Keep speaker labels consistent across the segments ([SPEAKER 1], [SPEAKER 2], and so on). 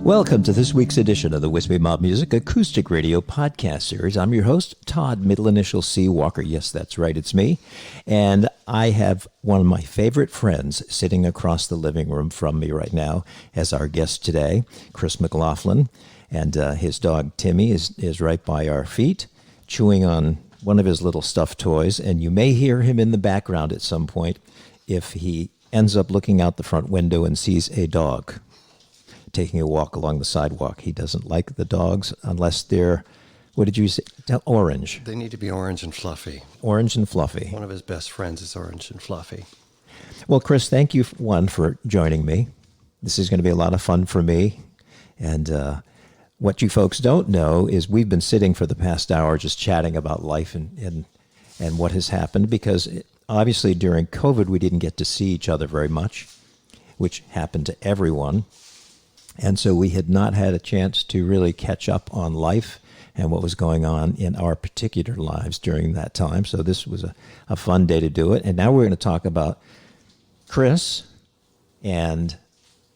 [SPEAKER 1] Welcome to this week's edition of the Wispy Mob Music Acoustic Radio Podcast Series. I'm your host, Todd, middle initial C. Walker. Yes, that's right, it's me. And I have one of my favorite friends sitting across the living room from me right now as our guest today, Chris McLaughlin. And his dog, Timmy, is right by our feet, chewing on one of his little stuffed toys. And you may hear him in the background at some point if he ends up looking out the front window and sees a dog taking a walk along the sidewalk. He doesn't like the dogs unless they're, what did you say? Orange.
[SPEAKER 2] They need to be orange and fluffy.
[SPEAKER 1] Orange and fluffy.
[SPEAKER 2] One of his best friends is orange and fluffy.
[SPEAKER 1] Well, Chris, thank you, for joining me. This is going to be a lot of fun for me. And what you folks don't know is we've been sitting for the past hour just chatting about life and what has happened, because obviously during COVID we didn't get to see each other very much, which happened to everyone. And so we had not had a chance to really catch up on life and what was going on in our particular lives during that time. So this was a fun day to do it. And now we're going to talk about Chris and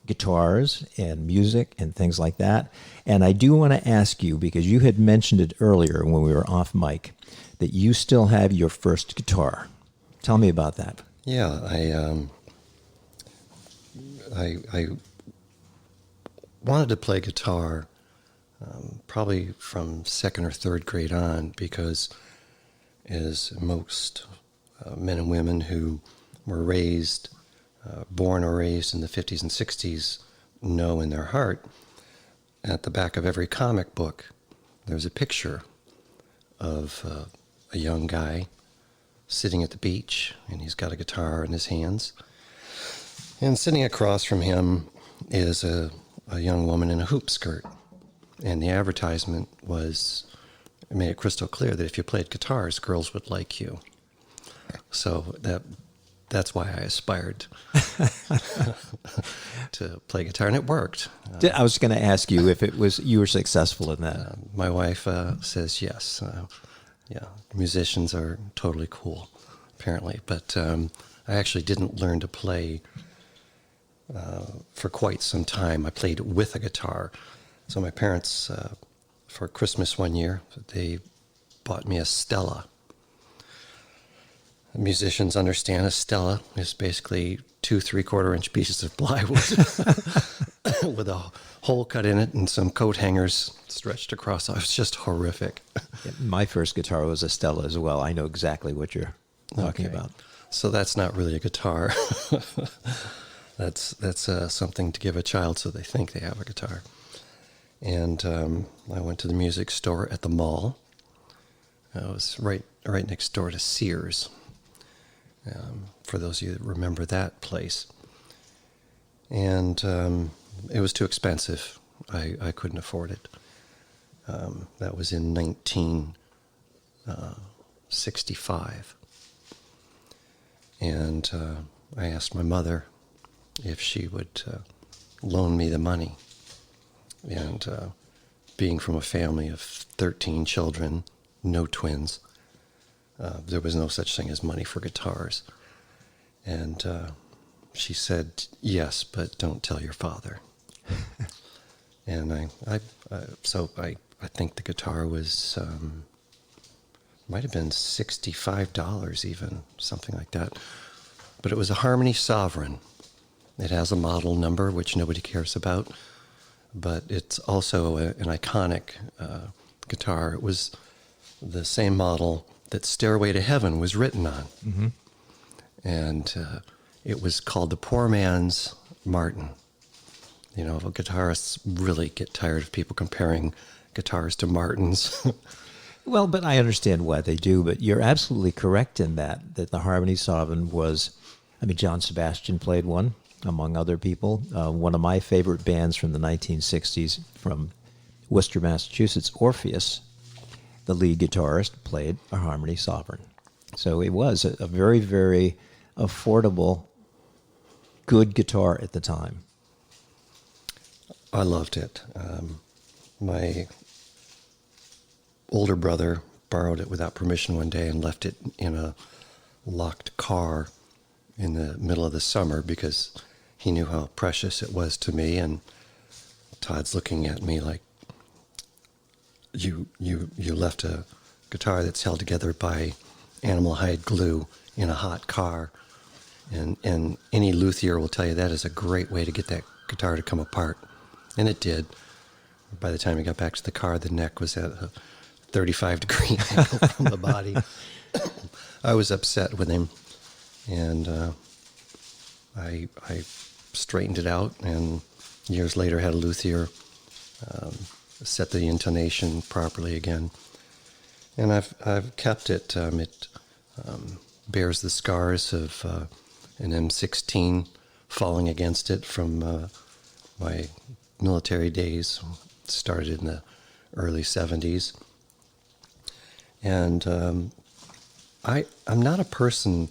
[SPEAKER 1] guitars and music and things like that. And I do want to ask you, because you had mentioned it earlier when we were off mic, that you still have your first guitar. Tell me about that.
[SPEAKER 2] Yeah, I wanted to play guitar probably from second or third grade on, because as most men and women who were born or raised in the 50s and 60s know in their heart, at the back of every comic book there's a picture of a young guy sitting at the beach, and he's got a guitar in his hands, and sitting across from him is a young woman in a hoop skirt. And the advertisement made it crystal clear that if you played guitars, girls would like you. So that's why I aspired to play guitar, and it worked.
[SPEAKER 1] I was going to ask you if you were successful in that.
[SPEAKER 2] My wife says yes. Yeah, musicians are totally cool, apparently. But I actually didn't learn to play for quite some time. I played with a guitar. So my parents, for Christmas one year, they bought me a Stella. Musicians understand a Stella is basically 2 3/4-inch pieces of plywood with a hole cut in it and some coat hangers stretched across. It was just horrific.
[SPEAKER 1] My first guitar was a Stella as well. I know exactly what you're talking about.
[SPEAKER 2] So that's not really a guitar. That's something to give a child so they think they have a guitar. And I went to the music store at the mall. It was right next door to Sears. For those of you that remember that place. And it was too expensive. I couldn't afford it. That was in 1965. And I asked my mother if she would loan me the money. And being from a family of 13 children, no twins, there was no such thing as money for guitars. And she said, yes, but don't tell your father. And so I think the guitar was, might have been $65 even, something like that. But it was a Harmony Sovereign. It has a model number, which nobody cares about. But it's also an iconic guitar. It was the same model that Stairway to Heaven was written on. Mm-hmm. And it was called the Poor Man's Martin. You know, guitarists really get tired of people comparing guitars to Martins.
[SPEAKER 1] Well, but I understand why they do, but you're absolutely correct in that the Harmony Sovereign was, John Sebastian played one, among other people. One of my favorite bands from the 1960s, from Worcester, Massachusetts, Orpheus, the lead guitarist, played a Harmony Sovereign. So it was a very, very affordable, good guitar at the time.
[SPEAKER 2] I loved it. My older brother borrowed it without permission one day and left it in a locked car in the middle of the summer because he knew how precious it was to me, and Todd's looking at me like, you left a guitar that's held together by animal hide glue in a hot car. And any luthier will tell you that is a great way to get that guitar to come apart. And it did. By the time we got back to the car, the neck was at a 35-degree angle from the body. I was upset with him, and I straightened it out, and years later had a luthier set the intonation properly again. And I've kept it. It bears the scars of an M16 falling against it from my military days. It started in the early 70s. And I'm not a person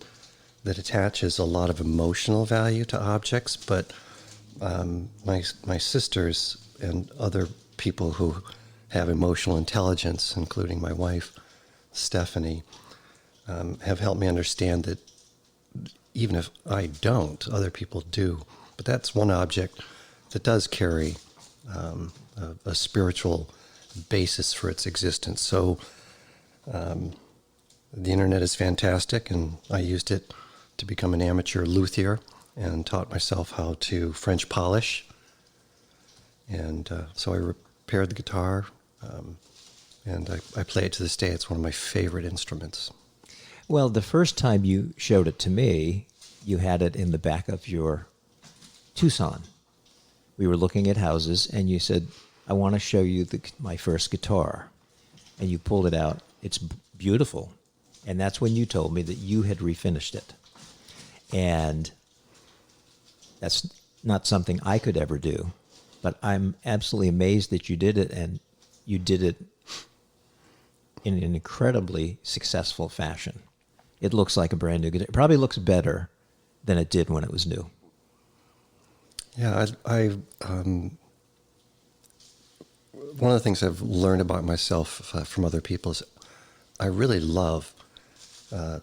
[SPEAKER 2] that attaches a lot of emotional value to objects, but my sisters and other people who have emotional intelligence, including my wife, Stephanie, have helped me understand that even if I don't, other people do. But that's one object that does carry a spiritual basis for its existence. So the internet is fantastic, and I used it to become an amateur luthier and taught myself how to French polish. And so I repaired the guitar, and I play it to this day. It's one of my favorite instruments.
[SPEAKER 1] Well, the first time you showed it to me, you had it in the back of your Tucson. We were looking at houses, and you said, I want to show you my first guitar. And you pulled it out. It's beautiful. And that's when you told me that you had refinished it. And that's not something I could ever do. But I'm absolutely amazed that you did it, and you did it in an incredibly successful fashion. It looks like a brand new guitar. It probably looks better than it did when it was new.
[SPEAKER 2] Yeah, one of the things I've learned about myself from other people is I really love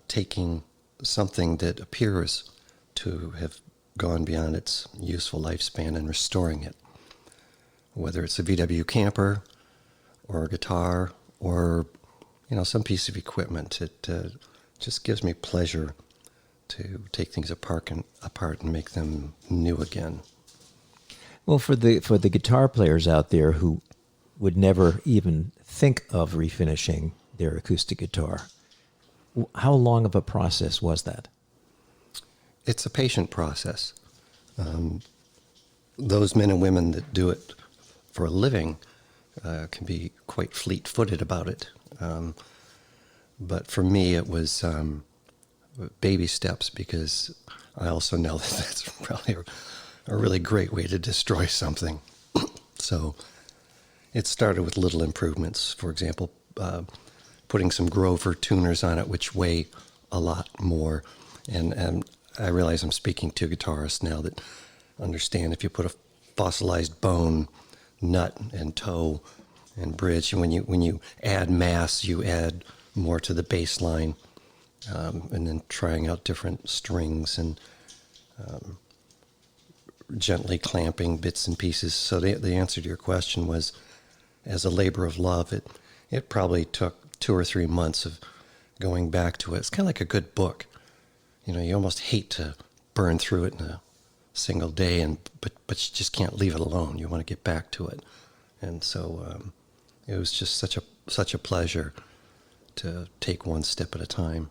[SPEAKER 2] taking something that appears to have gone beyond its useful lifespan and restoring it. Whether it's a VW camper or a guitar or, some piece of equipment, it just gives me pleasure to take things apart and make them new again.
[SPEAKER 1] Well, for the guitar players out there who would never even think of refinishing their acoustic guitar, how long of a process was that?
[SPEAKER 2] It's a patient process. Those men and women that do it for a living can be quite fleet-footed about it. But for me, it was baby steps, because I also know that that's probably a really great way to destroy something. So it started with little improvements. For example, putting some Grover tuners on it, which weigh a lot more. And I realize I'm speaking to guitarists now that understand if you put a fossilized bone, nut, and toe, and bridge, and when you add mass, you add more to the bass line, and then trying out different strings and gently clamping bits and pieces. So the answer to your question was, as a labor of love, it probably took 2 or 3 months of going back to it. It's kind of like a good book. You almost hate to burn through it in a single day, but you just can't leave it alone. You want to get back to it. And so it was just such a pleasure to take one step at a time.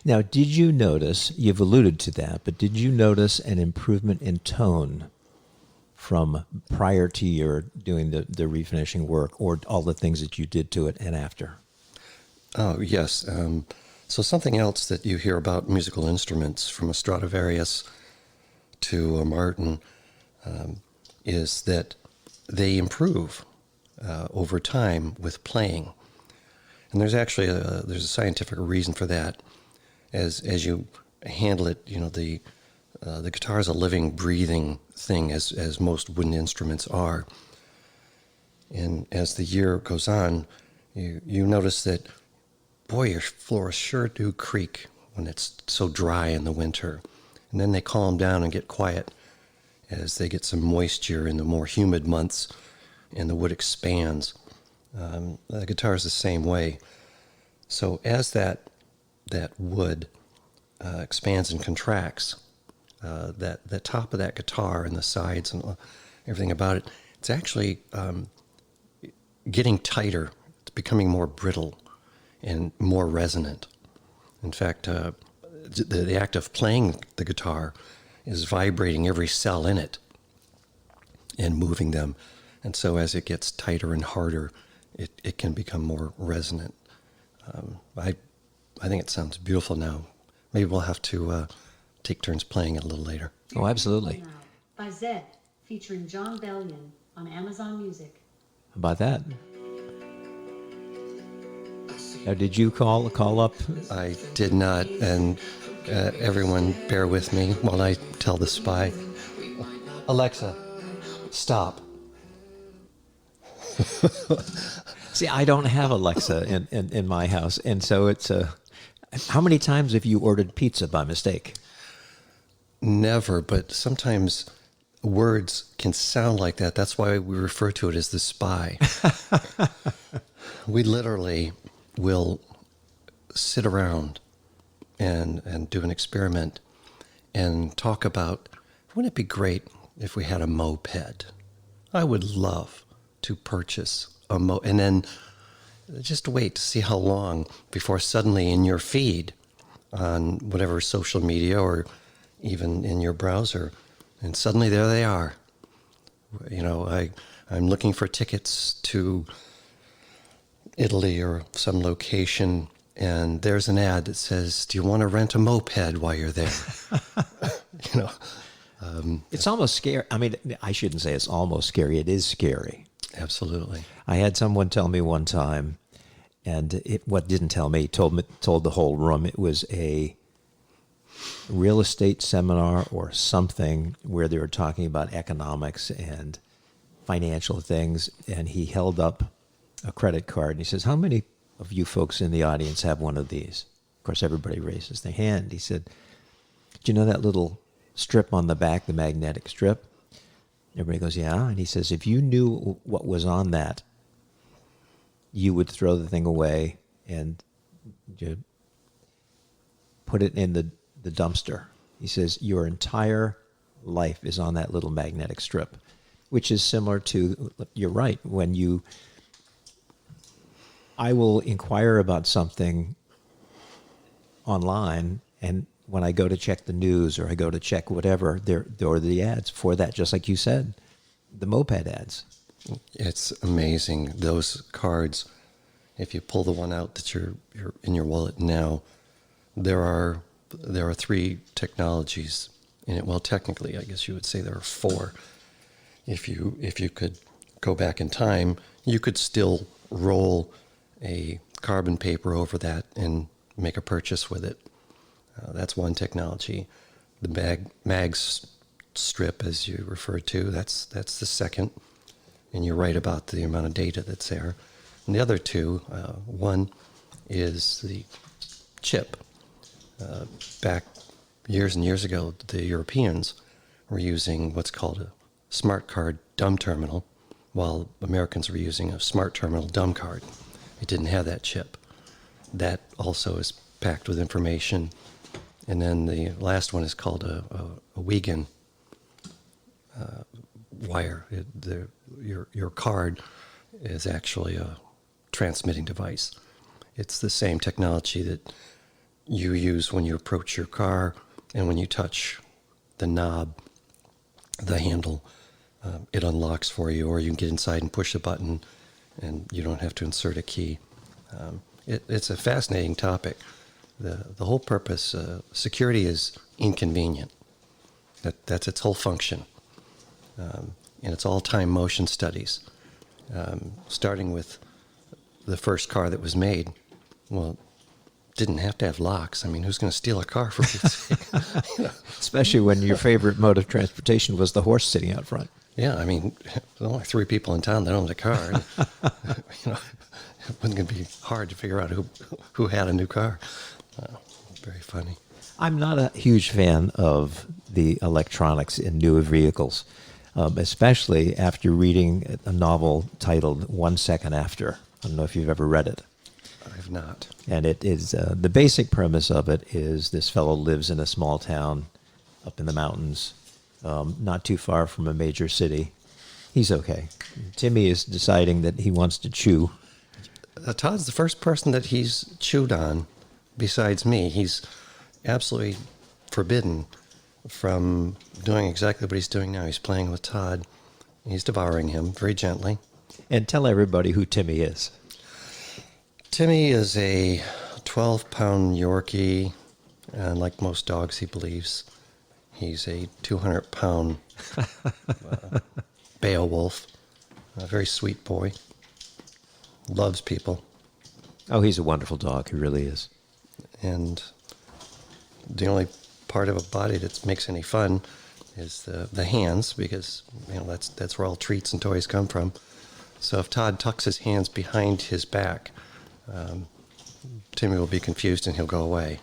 [SPEAKER 1] Now, did you notice, you've alluded to that, but did you notice an improvement in tone from prior to your doing the refinishing work, or all the things that you did to it and after?
[SPEAKER 2] Oh, yes. So something else that you hear about musical instruments, from a Stradivarius to a Martin, is that they improve over time with playing. And there's actually there's a scientific reason for that. As you handle it, the guitar is a living, breathing thing, as most wind instruments are. And as the year goes on, you notice that, boy, your floors sure do creak when it's so dry in the winter. And then they calm down and get quiet as they get some moisture in the more humid months, and the wood expands. The guitar is the same way. So as that wood expands and contracts, the top of that guitar and the sides and everything about it, it's actually getting tighter. It's becoming more brittle and more resonant. In fact, the act of playing the guitar is vibrating every cell in it and moving them. And so as it gets tighter and harder, it can become more resonant. I think it sounds beautiful now. Maybe we'll have to take turns playing it a little later.
[SPEAKER 1] Oh, absolutely.
[SPEAKER 3] By Zed, featuring John Bellion on Amazon Music.
[SPEAKER 1] How about that? Now, did you call up?
[SPEAKER 2] I did not, and everyone bear with me while I tell the spy. Alexa, stop.
[SPEAKER 1] See, I don't have Alexa in my house, and so it's how many times have you ordered pizza by mistake?
[SPEAKER 2] Never, but sometimes words can sound like that. That's why we refer to it as the spy. We literally will sit around and do an experiment and talk about, wouldn't it be great if we had a moped? I would love to purchase a moped. And then just wait to see how long before suddenly in your feed on whatever social media or even in your browser, and suddenly there they are. You know, I'm looking for tickets to Italy or some location, and there's an ad that says, do you want to rent a moped while you're there? You know,
[SPEAKER 1] It's almost scary. I mean, I shouldn't say it's almost scary. It is scary.
[SPEAKER 2] absolutely.
[SPEAKER 1] I had someone tell me one time, and what didn't tell me, told the whole room, it was a real estate seminar or something where they were talking about economics and financial things, and he held up a credit card, and he says, how many of you folks in the audience have one of these? Of course, everybody raises their hand. He said, do you know that little strip on the back, the magnetic strip? Everybody goes, yeah. And he says, if you knew what was on that, you would throw the thing away and you'd put it in the dumpster. He says, your entire life is on that little magnetic strip, which is similar to, you're right, when I will inquire about something online, and when I go to check the news or I go to check whatever, there are the ads for that, just like you said, the moped ads.
[SPEAKER 2] It's amazing. Those cards, if you pull the one out that you're in your wallet now, there are 3 technologies in it. Well, technically, I guess you would say there are 4. If you could go back in time, you could still roll a carbon paper over that and make a purchase with it. That's one technology. The mag strip, as you referred to, that's the second. And you're right about the amount of data that's there. And the other 2, one is the chip. Back years and years ago, the Europeans were using what's called a smart card dumb terminal, while Americans were using a smart terminal dumb card. It didn't have that chip. That also is packed with information. And then the last one is called a Wiegand wire. Your card is actually a transmitting device. It's the same technology that you use when you approach your car and when you touch the knob, the handle, it unlocks for you, or you can get inside and push a button and you don't have to insert a key. It's a fascinating topic. The whole purpose, security is inconvenient. That's its whole function. And it's all time motion studies, starting with the first car that was made. Well, didn't have to have locks. I mean, who's going to steal a car for Pete's sake? You know?
[SPEAKER 1] Especially when your favorite mode of transportation was the horse sitting out front.
[SPEAKER 2] Yeah, I mean, there's only 3 people in town that owned a car. And, you know, it wasn't going to be hard to figure out who had a new car. Very funny.
[SPEAKER 1] I'm not a huge fan of the electronics in newer vehicles. especially after reading a novel titled 1 Second After. I don't know if you've ever read it.
[SPEAKER 2] I have not.
[SPEAKER 1] And it is the basic premise of it is this fellow lives in a small town up in the mountains, not too far from a major city. He's okay. Timmy is deciding that he wants to chew.
[SPEAKER 2] Todd's the first person that he's chewed on besides me. He's absolutely forbidden from doing exactly what he's doing now. He's playing with Todd. He's devouring him very gently.
[SPEAKER 1] And tell everybody who Timmy is.
[SPEAKER 2] Timmy is a 12-pound Yorkie, and like most dogs, he believes he's a 200-pound Beowulf. A very sweet boy. Loves people.
[SPEAKER 1] Oh, he's a wonderful dog. He really is.
[SPEAKER 2] And the only part of a body that makes any fun is the hands, because that's where all treats and toys come from. So if Todd tucks his hands behind his back, Timmy will be confused and he'll go away.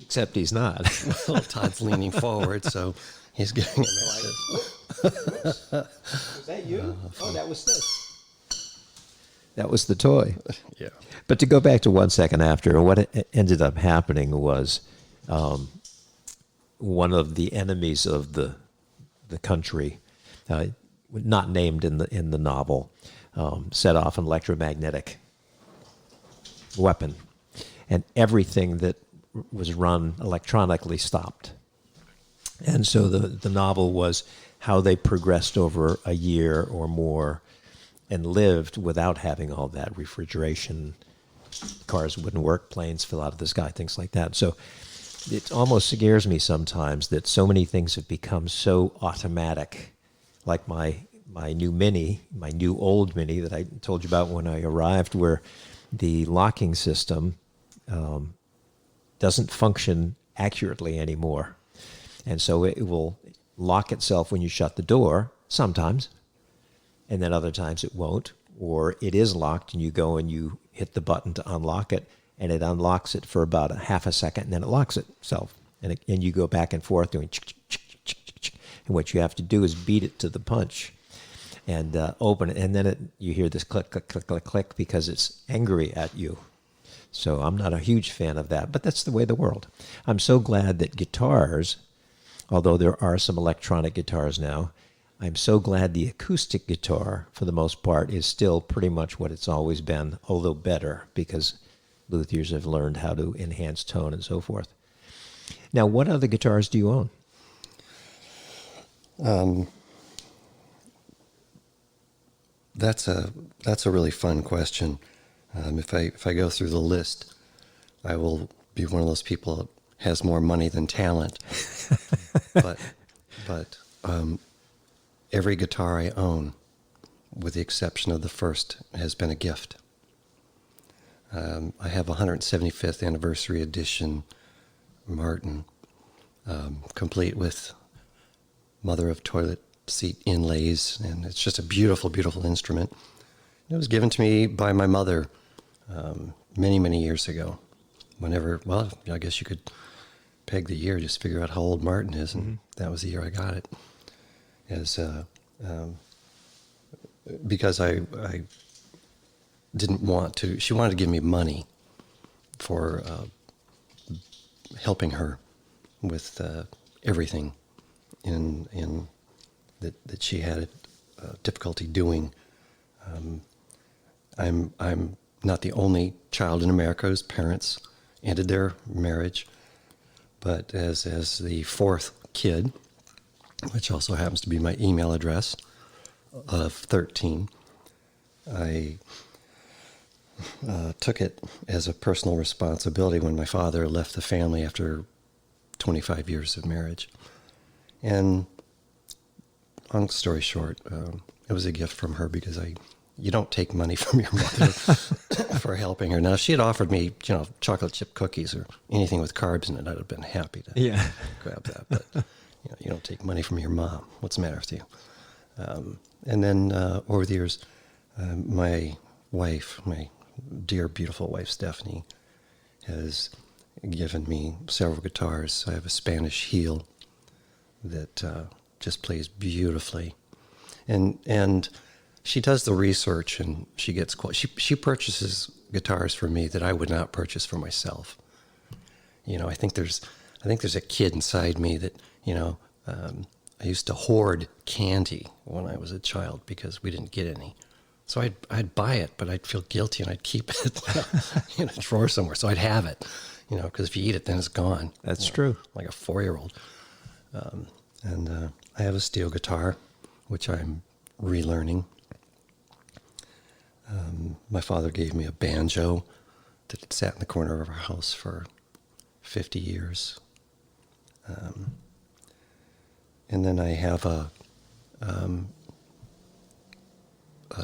[SPEAKER 1] Except he's not.
[SPEAKER 2] Well, Todd's leaning forward, so he's giving him access.
[SPEAKER 1] Was that you? Oh, that was this. That was the toy.
[SPEAKER 2] Yeah.
[SPEAKER 1] But to go back to 1 Second After, what ended up happening was one of the enemies of the country, not named in the novel, set off an electromagnetic weapon, and everything that was run electronically stopped. And so the novel was how they progressed over a year or more and lived without having all that refrigeration. Cars wouldn't work, planes fell out of the sky, things like that. So it almost scares me sometimes that so many things have become so automatic, like my new old Mini that I told you about when I arrived, where the locking system doesn't function accurately anymore. And so it will lock itself when you shut the door sometimes, and then other times it won't, or it is locked and you go and you hit the button to unlock it, and it unlocks it for about a half a second, and then it locks itself. And you go back and forth doing chick, chick, chick, chick, chick. And what you have to do is beat it to the punch and open it, and then you hear this click, click, click, click, click, because it's angry at you. So I'm not a huge fan of that, but that's the way of the world. I'm so glad that guitars, although there are some electronic guitars now, I'm so glad the acoustic guitar, for the most part, is still pretty much what it's always been, although better, because luthiers have learned how to enhance tone and so forth. Now, what other guitars do you own?
[SPEAKER 2] That's a really fun question. If I go through the list, I will be one of those people that has more money than talent. but every guitar I own, with the exception of the first, has been a gift. I have a 175th anniversary edition Martin, complete with mother of toilet seat inlays, and it's just a beautiful, beautiful instrument. It was given to me by my mother many, many years ago. Well, I guess you could peg the year, just figure out how old Martin is, and that was the year I got it. Because I didn't want to. She wanted to give me money for helping her with everything in that she had difficulty doing. I'm not the only child in America whose parents ended their marriage, but as the fourth kid, which also happens to be my email address, of 13, I took it as a personal responsibility when my father left the family after 25 years of marriage. And long story short, it was a gift from her, because you don't take money from your mother for helping her. Now, if she had offered me, chocolate chip cookies or anything with carbs in it, I'd have been happy to grab that. But you don't take money from your mom. What's the matter with you? And then over the years, my wife, my dear, beautiful wife, Stephanie, has given me several guitars. I have a Spanish heel that just plays beautifully. And she does the research, and she gets she purchases guitars for me that I would not purchase for myself. I think there's a kid inside me that I used to hoard candy when I was a child because we didn't get any. So I'd buy it, but I'd feel guilty and I'd keep it in a drawer somewhere. So I'd have it, because if you eat it, then it's gone.
[SPEAKER 1] That's true.
[SPEAKER 2] Like a 4-year-old. I have a steel guitar, which I'm relearning. My father gave me a banjo that had sat in the corner of our house for 50 years. And then I have a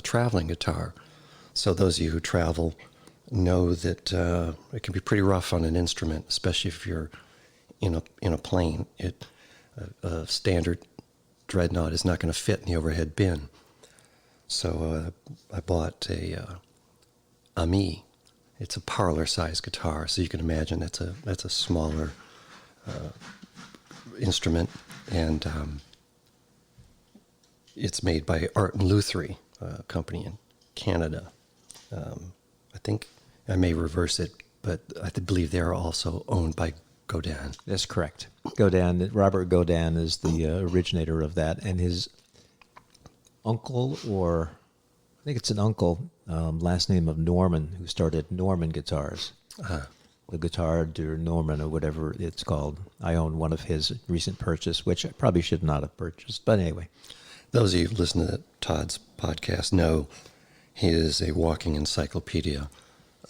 [SPEAKER 2] traveling guitar. So those of you who travel know that it can be pretty rough on an instrument, especially if you're in a plane. A standard Dreadnought is not going to fit in the overhead bin. So I bought a Ami. It's a parlor-sized guitar, so you can imagine that's a smaller instrument, and it's made by Art and Lutherie, a company in Canada. I think I may reverse it, but I believe they are also owned by Godin.
[SPEAKER 1] That's correct. Godin, Robert Godin is the originator of that, and his uncle, or I think it's an uncle, last name of Norman, who started Norman Guitars. The Guitar de Norman, or whatever it's called. I own one of his recent purchase, which I probably should not have purchased, but anyway.
[SPEAKER 2] Those of you who listen to Todd's podcast know he is a walking encyclopedia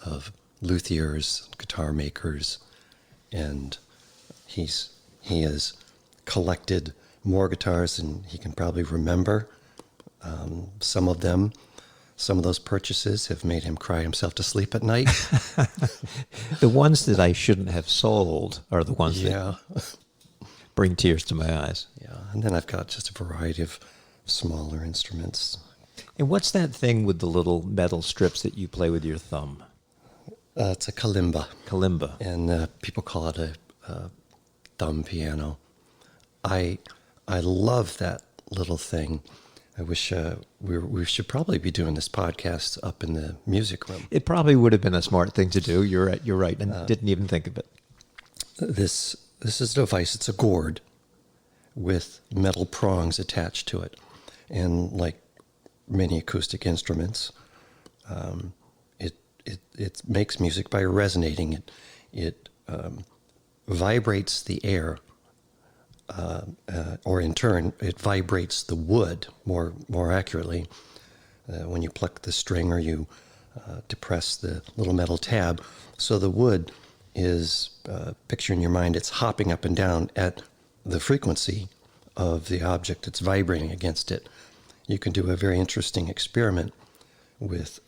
[SPEAKER 2] of luthiers, guitar makers, and he has collected more guitars than he can probably remember. Some of those purchases have made him cry himself to sleep at night.
[SPEAKER 1] The ones that I shouldn't have sold are the ones
[SPEAKER 2] that
[SPEAKER 1] bring tears to my eyes.
[SPEAKER 2] Yeah, and then I've got just a variety of smaller instruments.
[SPEAKER 1] And what's that thing with the little metal strips that you play with your thumb?
[SPEAKER 2] It's a kalimba.
[SPEAKER 1] Kalimba.
[SPEAKER 2] And people call it a thumb piano. I love that little thing. I wish we should probably be doing this podcast up in the music room.
[SPEAKER 1] It probably would have been a smart thing to do. You're right, and didn't even think of it.
[SPEAKER 2] This is a device. It's a gourd with metal prongs attached to it, and like many acoustic instruments, it makes music by resonating it. It vibrates the air. Or in turn, it vibrates the wood more accurately. When you pluck the string or you depress the little metal tab, so the wood is, picture in your mind, it's hopping up and down at the frequency of the object that's vibrating against it. You can do a very interesting experiment with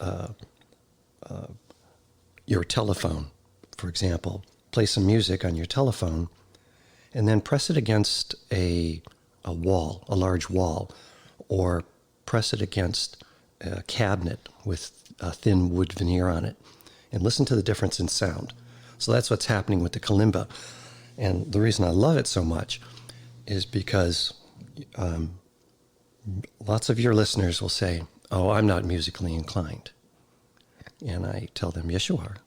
[SPEAKER 2] your telephone, for example. Play some music on your telephone, and then press it against a wall, a large wall, or press it against a cabinet with a thin wood veneer on it, and listen to the difference in sound. So that's what's happening with the kalimba. And the reason I love it so much is because lots of your listeners will say, "Oh, I'm not musically inclined." And I tell them, yes, you are.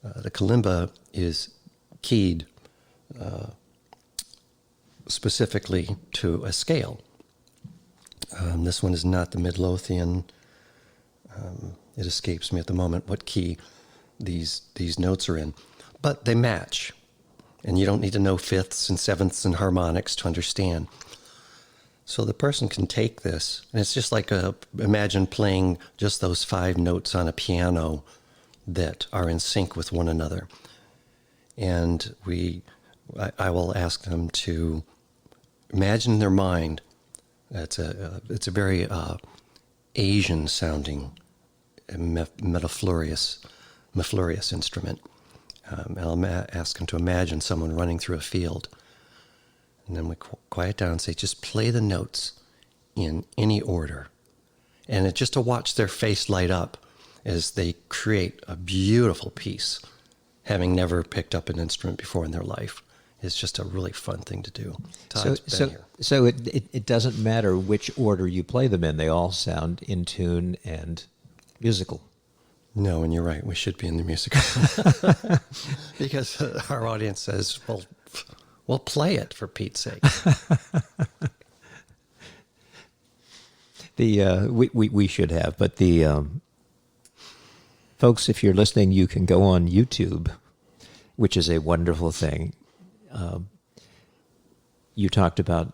[SPEAKER 2] The kalimba is keyed specifically to a scale. This one is not the Midlothian. It escapes me at the moment what key these notes are in, but they match, and you don't need to know fifths and sevenths and harmonics to understand. So the person can take this, and it's just like imagine playing just those 5 notes on a piano that are in sync with one another. And I will ask them to imagine in their mind. It's a very Asian sounding mellifluous instrument. I'll ask them to imagine someone running through a field. And then we quiet down and say, just play the notes in any order. And it's just to watch their face light up as they create a beautiful piece, having never picked up an instrument before in their life. is just a really fun thing to do.
[SPEAKER 1] So,
[SPEAKER 2] Todd's been
[SPEAKER 1] so,
[SPEAKER 2] here.
[SPEAKER 1] so it doesn't matter which order you play them in. They all sound in tune and musical.
[SPEAKER 2] No, and you're right. We should be in the music because our audience says, "Well, play it for Pete's sake."
[SPEAKER 1] We should have, but the folks, if you're listening, you can go on YouTube, which is a wonderful thing. You talked about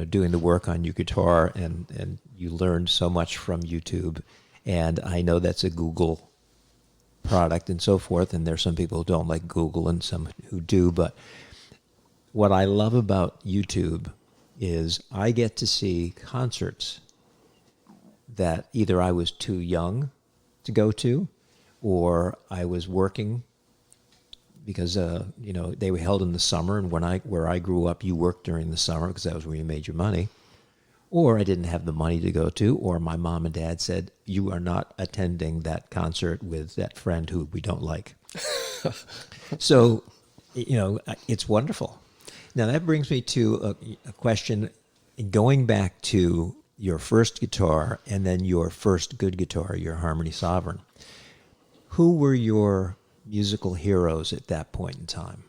[SPEAKER 1] doing the work on your guitar, and you learned so much from YouTube, and I know that's a Google product and so forth, and there's some people who don't like Google and some who do, but what I love about YouTube is I get to see concerts that either I was too young to go to, or I was working because they were held in the summer, and where I grew up, you worked during the summer because that was where you made your money. Or I didn't have the money to go to, or my mom and dad said, you are not attending that concert with that friend who we don't like. So, it's wonderful. Now, that brings me to a question, going back to your first guitar and then your first good guitar, your Harmony Sovereign. Who were your musical heroes at that point in time?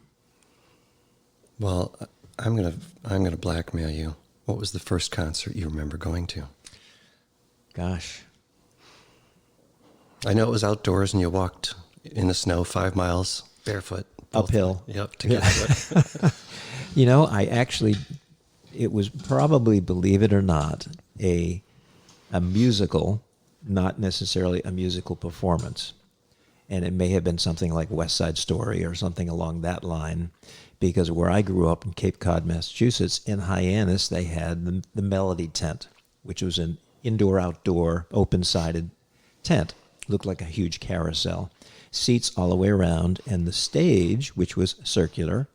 [SPEAKER 2] Well, I'm gonna blackmail you. What was the first concert you remember going to?
[SPEAKER 1] Gosh.
[SPEAKER 2] I know it was outdoors and you walked in the snow 5 miles barefoot.
[SPEAKER 1] Uphill.
[SPEAKER 2] Yep, to get to it.
[SPEAKER 1] It was probably, believe it or not, a musical, not necessarily a musical performance. And it may have been something like West Side Story or something along that line, because where I grew up in Cape Cod, Massachusetts, in Hyannis, they had the Melody Tent, which was an indoor-outdoor, open-sided tent. Looked like a huge carousel. Seats all the way around, and the stage, which was circular,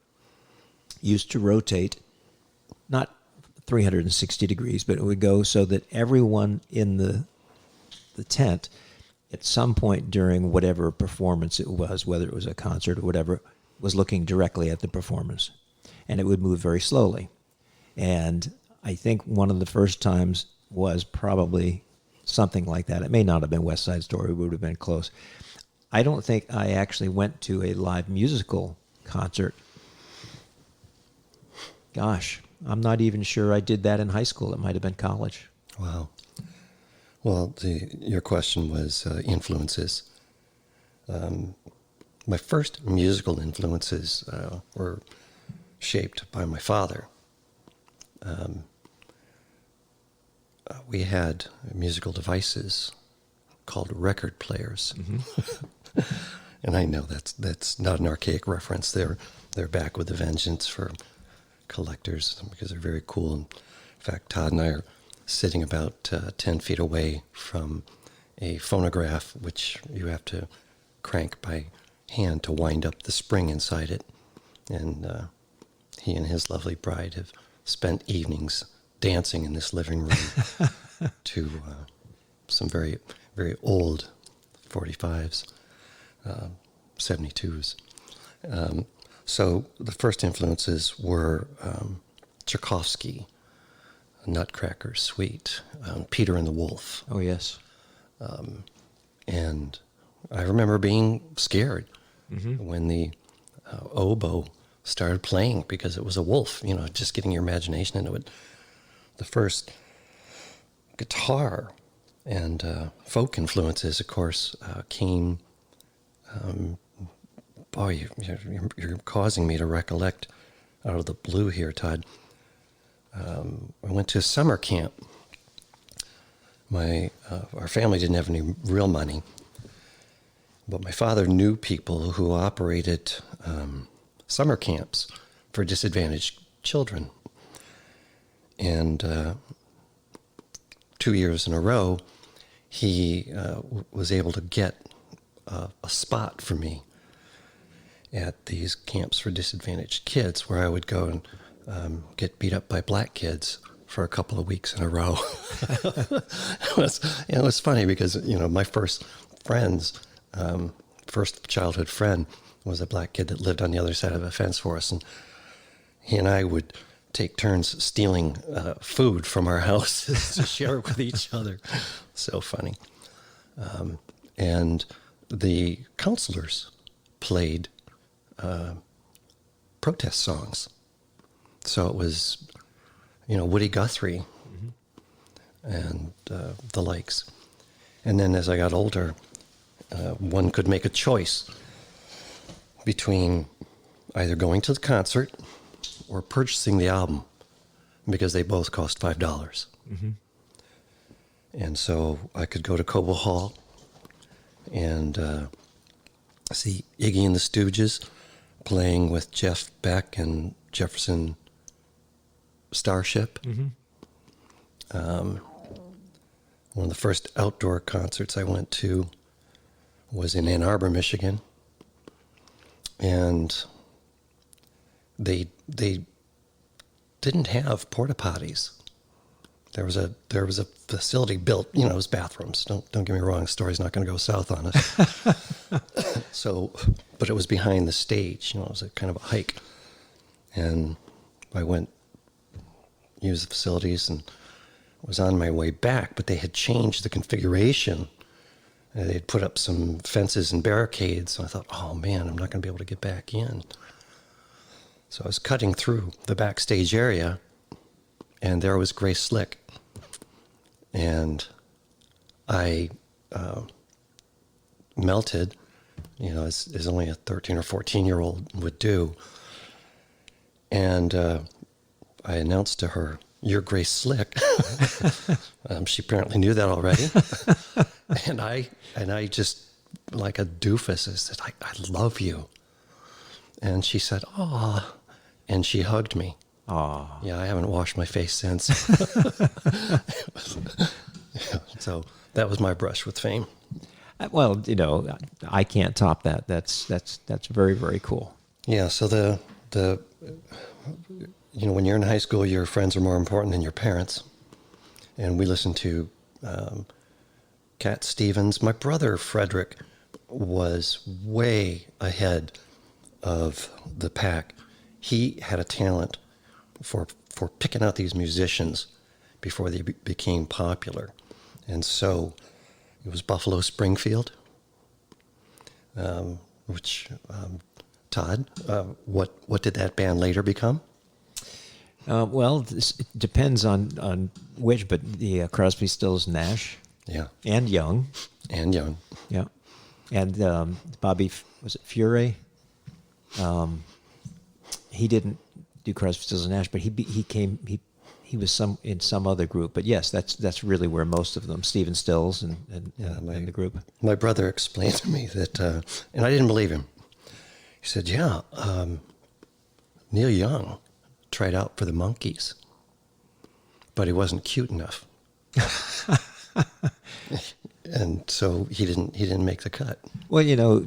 [SPEAKER 1] used to rotate, not 360 degrees, but it would go so that everyone in the tent, at some point during whatever performance it was, whether it was a concert or whatever, was looking directly at the performance. And it would move very slowly. And I think one of the first times was probably something like that. It may not have been West Side Story, it would have been close. I don't think I actually went to a live musical concert. Gosh, I'm not even sure I did that in high school. It might have been college.
[SPEAKER 2] Wow. Well, your question was influences. My first musical influences were shaped by my father. We had musical devices called record players. Mm-hmm. And I know that's not an archaic reference. They're back with a vengeance for collectors because they're very cool. In fact, Todd and I are sitting about 10 feet away from a phonograph, which you have to crank by hand to wind up the spring inside it. And he and his lovely bride have spent evenings dancing in this living room to some very, very old 45s, 72s. So the first influences were Tchaikovsky, Nutcracker Suite, Peter and the Wolf.
[SPEAKER 1] Oh, yes.
[SPEAKER 2] And I remember being scared when the oboe started playing because it was a wolf, just getting your imagination into it. The first guitar and folk influences, of course, came... you're causing me to recollect out of the blue here, Todd. I went to a summer camp. Our family didn't have any real money, but my father knew people who operated summer camps for disadvantaged children. And 2 years in a row, he was able to get a spot for me at these camps for disadvantaged kids, where I would go and get beat up by black kids for a couple of weeks in a row. It was funny because, my first childhood friend was a black kid that lived on the other side of a fence for us. And he and I would take turns stealing food from our houses to share with each other. So funny. And the counselors played protest songs. So it was, Woody Guthrie and the likes. And then as I got older, one could make a choice between either going to the concert or purchasing the album, because they both cost $5. Mm-hmm. And so I could go to Cobo Hall and see Iggy and the Stooges playing with Jeff Beck and Jefferson Starship. Mm-hmm. One of the first outdoor concerts I went to was in Ann Arbor, Michigan. And they didn't have porta potties. There was a facility built, it was bathrooms. Don't get me wrong, the story's not going to go south on us. So, but it was behind the stage, it was a kind of a hike. And I went, used the facilities, and was on my way back, but they had changed the configuration. They had put up some fences and barricades, and I thought, oh man, I'm not going to be able to get back in. So I was cutting through the backstage area, and there was Grace Slick. And I melted, as only a 13 or 14-year-old would do. And I announced to her, "You're Grace Slick." She apparently knew that already. And I just, like a doofus, I said, I love you. And she said, "Aw." And she hugged me.
[SPEAKER 1] Aw.
[SPEAKER 2] Yeah, I haven't washed my face since. So that was my brush with fame.
[SPEAKER 1] Well, I can't top that. That's very, very cool.
[SPEAKER 2] Yeah, so the when you're in high school, your friends are more important than your parents. And we listened to Cat Stevens. My brother, Frederick, was way ahead of the pack. He had a talent for picking out these musicians before they became popular. And so it was Buffalo Springfield, which, Todd, what did that band later become?
[SPEAKER 1] Well, it depends on which, but the Crosby, Stills, Nash.
[SPEAKER 2] Yeah.
[SPEAKER 1] And Young.
[SPEAKER 2] And Young.
[SPEAKER 1] Yeah. And Bobby, was it Fury? He didn't do Crosby, Stills, and Nash, but he was in some other group. But yes, that's really where most of them, Stephen Stills and the group.
[SPEAKER 2] My brother explained to me that, and I didn't believe him. He said, "Yeah, Neil Young tried out for the Monkees, but he wasn't cute enough." And so he didn't make the cut.
[SPEAKER 1] Well,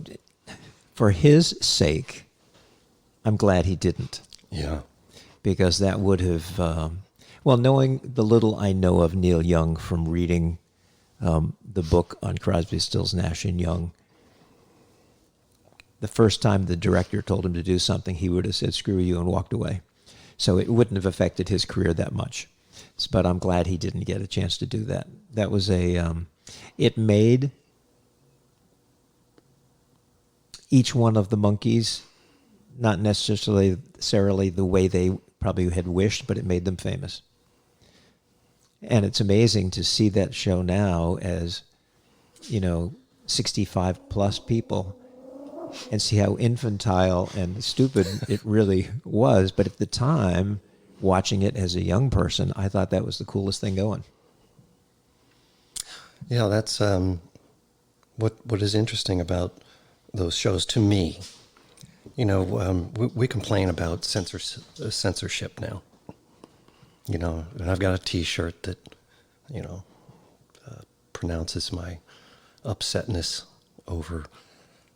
[SPEAKER 1] for his sake, I'm glad he didn't.
[SPEAKER 2] Yeah.
[SPEAKER 1] Because that would have, knowing the little I know of Neil Young from reading the book on Crosby, Stills, Nash and Young, the first time the director told him to do something, he would have said, "Screw you," and walked away. So it wouldn't have affected his career that much. But I'm glad he didn't get a chance to do that. That was it made each one of the Monkees not necessarily the way they probably had wished, but it made them famous. And it's amazing to see that show now as, 65 plus people, and see how infantile and stupid it really was. But at the time, watching it as a young person, I thought that was the coolest thing going.
[SPEAKER 2] Yeah, that's what is interesting about those shows to me. We complain about censorship now. And I've got a T-shirt that, pronounces my upsetness over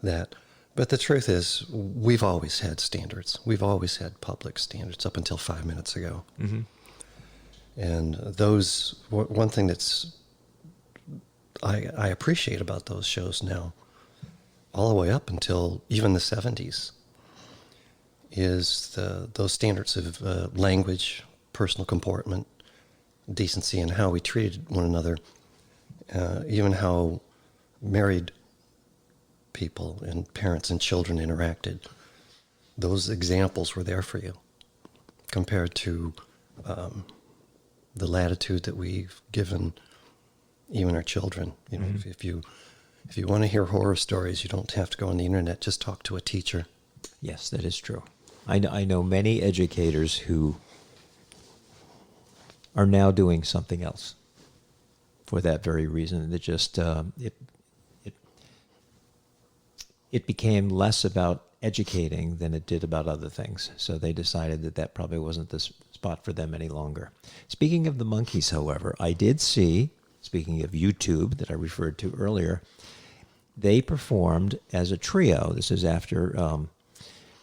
[SPEAKER 2] that. But the truth is, we've always had standards. We've always had public standards up until 5 minutes ago. Mm-hmm. And one thing that's I appreciate about those shows now, all the way up until even the 70s, is those standards of language, personal comportment, decency, and how we treated one another, even how married people and parents and children interacted. Those examples were there for you, compared to the latitude that we've given even our children. You know, if you want to hear horror stories, you don't have to go on the internet. Just talk to a teacher.
[SPEAKER 1] Yes, that is true. I know many educators who are now doing something else for that very reason. It just it became less about educating than it did about other things. So they decided that probably wasn't the spot for them any longer. Speaking of the Monkees, however, I did see, speaking of YouTube that I referred to earlier, they performed as a trio. This is after,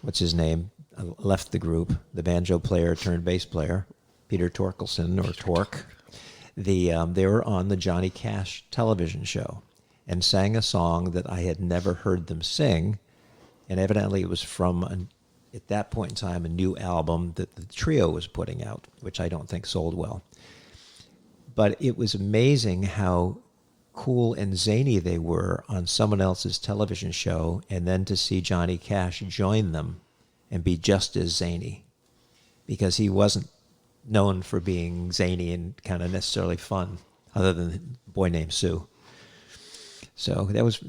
[SPEAKER 1] what's his name, left the group, the banjo player turned bass player, Peter Torkelson, or Tork. They were on the Johnny Cash television show and sang a song that I had never heard them sing. And evidently it was from, at that point in time, a new album that the trio was putting out, which I don't think sold well. But it was amazing how cool and zany they were on someone else's television show, and then to see Johnny Cash join them and be just as zany, because he wasn't known for being zany and kind of necessarily fun, other than Boy Named Sue. So that was,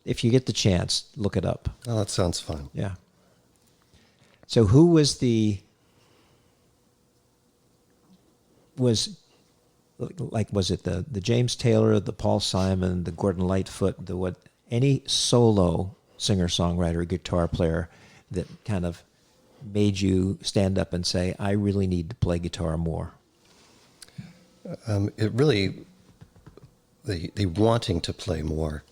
[SPEAKER 1] if you get the chance, look it up.
[SPEAKER 2] Oh, that sounds fun.
[SPEAKER 1] Yeah. So who was was it the James Taylor, the Paul Simon, the Gordon Lightfoot, any solo singer-songwriter, guitar player that kind of made you stand up and say, I really need to play guitar more?
[SPEAKER 2] It really, the wanting to play more,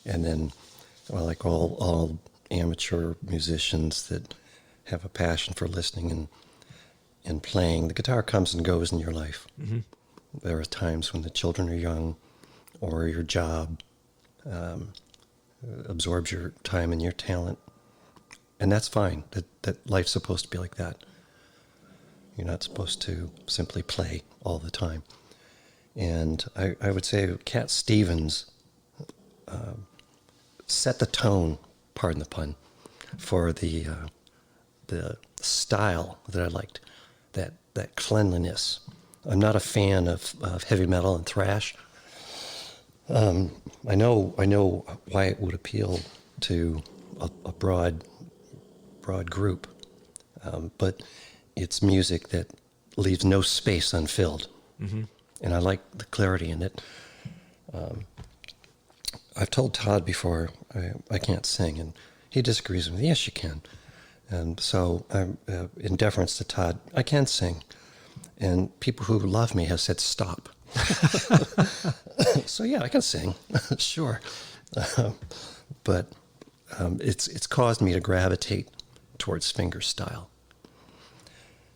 [SPEAKER 2] and then, well, like all amateur musicians that have a passion for listening and playing, the guitar comes and goes in your life. Mm-hmm. There are times when the children are young, or your job absorbs your time and your talent, and that's fine. That life's supposed to be like that. You're not supposed to simply play all the time. And I would say Cat Stevens set the tone, pardon the pun, for the style that I liked, that cleanliness. I'm not a fan of heavy metal and thrash. I know why it would appeal to a broad group, but it's music that leaves no space unfilled. Mm-hmm. And I like the clarity in it. I've told Todd before I can't sing, and he disagrees with me. Yes, you can. And so, in deference to Todd, I can sing. And people who love me have said, stop. So yeah, I can sing, sure. But it's caused me to gravitate towards finger style.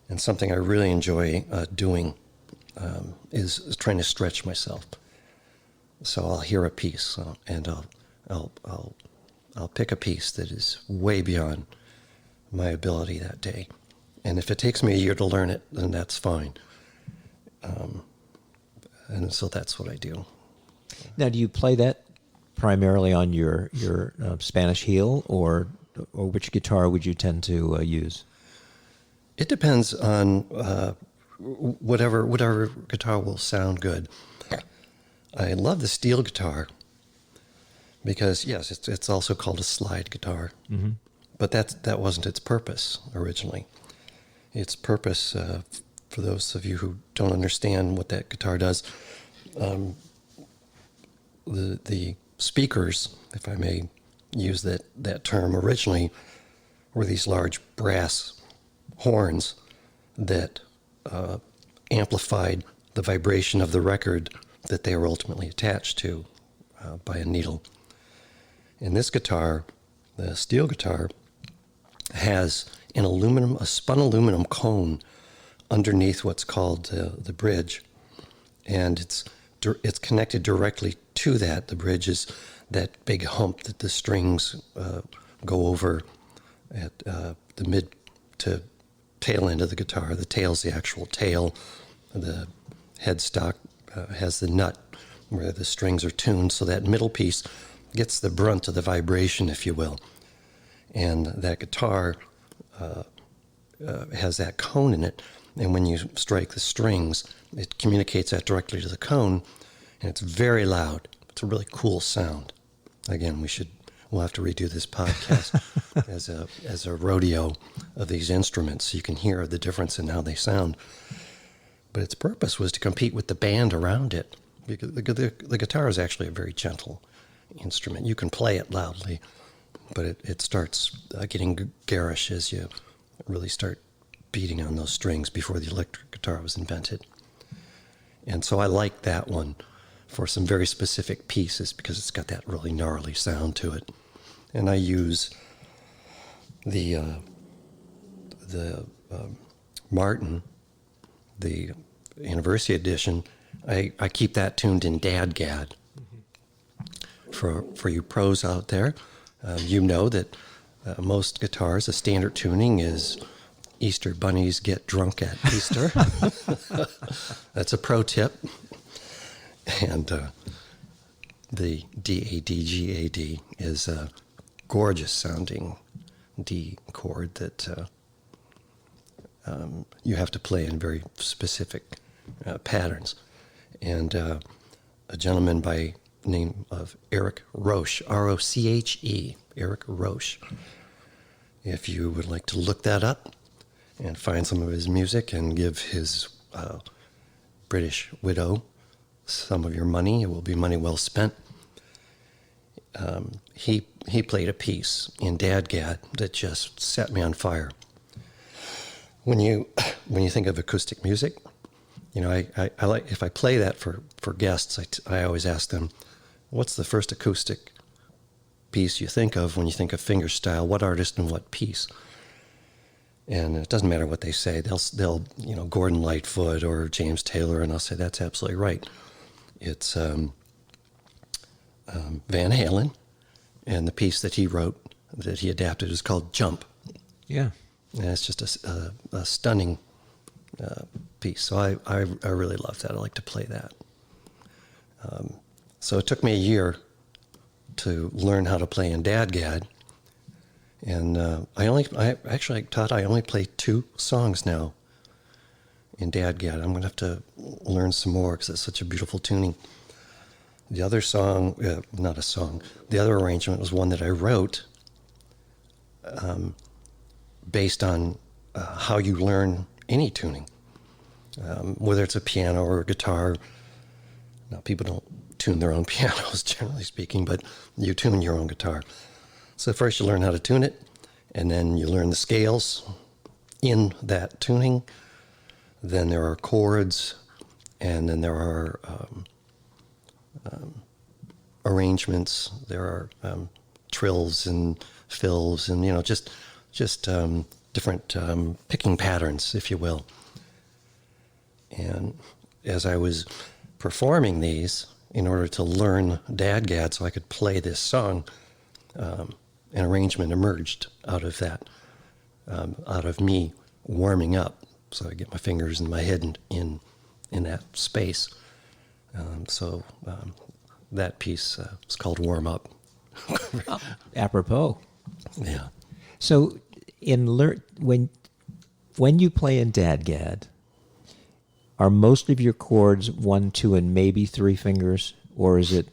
[SPEAKER 2] And something I really enjoy doing is trying to stretch myself. So I'll hear a piece, and I'll pick a piece that is way beyond my ability that day. And if it takes me a year to learn it, then that's fine. And so that's what I do.
[SPEAKER 1] Now, do you play that primarily on your Spanish heel, or which guitar would you tend to use?
[SPEAKER 2] It depends on whatever guitar will sound good. I love the steel guitar because, yes, it's also called a slide guitar. Mm-hmm. But that wasn't its purpose originally. Its purpose, for those of you who don't understand what that guitar does, the speakers, if I may use that term, originally were these large brass horns that amplified the vibration of the record that they were ultimately attached to by a needle. And this guitar, the steel guitar, has a spun aluminum cone underneath what's called the bridge, and it's connected directly to that. The bridge is that big hump that the strings go over at the mid to tail end of the guitar. The tail's the actual tail. The headstock has the nut where the strings are tuned, so that middle piece gets the brunt of the vibration, if you will. And that guitar has that cone in it, and when you strike the strings, it communicates that directly to the cone, and it's very loud. It's a really cool sound. Again, we'll have to redo this podcast as a rodeo of these instruments so you can hear the difference in how they sound. But its purpose was to compete with the band around it. Because the guitar is actually a very gentle instrument. You can play it loudly, but it starts getting garish as you really start beating on those strings before the electric guitar was invented. And so I like that one for some very specific pieces because it's got that really gnarly sound to it. And I use the Martin, the Anniversary Edition. I keep that tuned in DADGAD. For you pros out there, you know that most guitars, the standard tuning is Easter bunnies get drunk at Easter. That's a pro tip. And the DADGAD is a gorgeous sounding D chord that you have to play in very specific patterns. And a gentleman by name of Eric Roche, R-O-C-H-E, Eric Roche. If you would like to look that up and find some of his music and give his British widow some of your money, it will be money well spent. He played a piece in DADGAD that just set me on fire. When you think of acoustic music, you know, I like, if I play that for guests, I always ask them, what's the first acoustic piece you think of when you think of fingerstyle? What artist and what piece? And it doesn't matter what they say. They'll you know, Gordon Lightfoot or James Taylor, and I'll say that's absolutely right. It's Van Halen, and the piece that he wrote, that he adapted, is called Jump.
[SPEAKER 1] Yeah.
[SPEAKER 2] And it's just a stunning piece. So I really love that. I like to play that. So it took me a year to learn how to play in DADGAD. And I only play 2 songs now in DADGAD. I'm going to have to learn some more because it's such a beautiful tuning. The other song, not a song, the other arrangement was one that I wrote based on how you learn any tuning, whether it's a piano or a guitar. Now, people don't tune their own pianos, generally speaking, but you tune your own guitar. So first you learn how to tune it, and then you learn the scales in that tuning. Then there are chords, and then there are arrangements. There are trills and fills, and you know, just different picking patterns, if you will. And as I was performing these, in order to learn DADGAD so I could play this song, an arrangement emerged out of that, out of me warming up. So I get my fingers and my head in that space. So that piece is called Warm Up.
[SPEAKER 1] Apropos.
[SPEAKER 2] Yeah.
[SPEAKER 1] So when you play in DADGAD, are most of your chords 1, 2, and maybe 3 fingers, or is it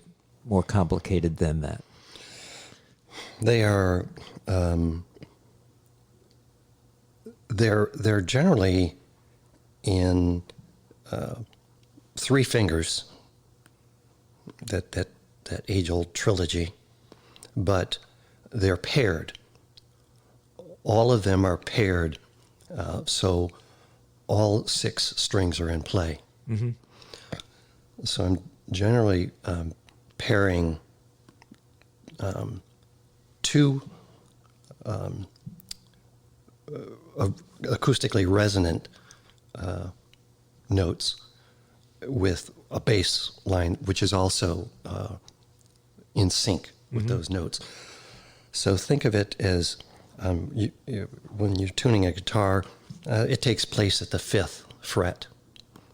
[SPEAKER 1] more complicated than that?
[SPEAKER 2] They are. They're generally in 3 fingers. That age-old trilogy, but they're paired. All of them are paired, so all 6 strings are in play. Mm-hmm. So I'm generally pairing 2 acoustically resonant notes with a bass line, which is also in sync with those notes. So think of it as when you're tuning a guitar, it takes place at the 5th fret.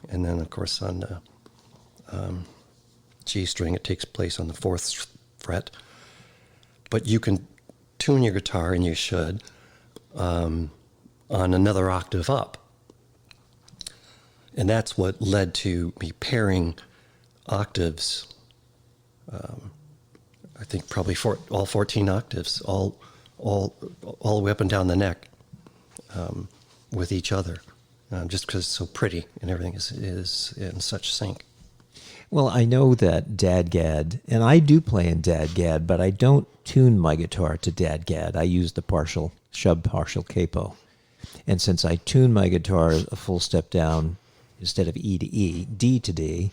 [SPEAKER 2] And then, of course, on the G string, it takes place on the 4th fret. But you can tune your guitar, and you should, on another octave up. And that's what led to me pairing octaves, I think probably all 14 octaves, all the way up and down the neck, with each other, just because it's so pretty and everything is in such sync.
[SPEAKER 1] Well, I know that dadgad, and I do play in dadgad, but I don't tune my guitar to dadgad. I use the partial capo. And since I tune my guitar a full step down instead of E to E, D to D,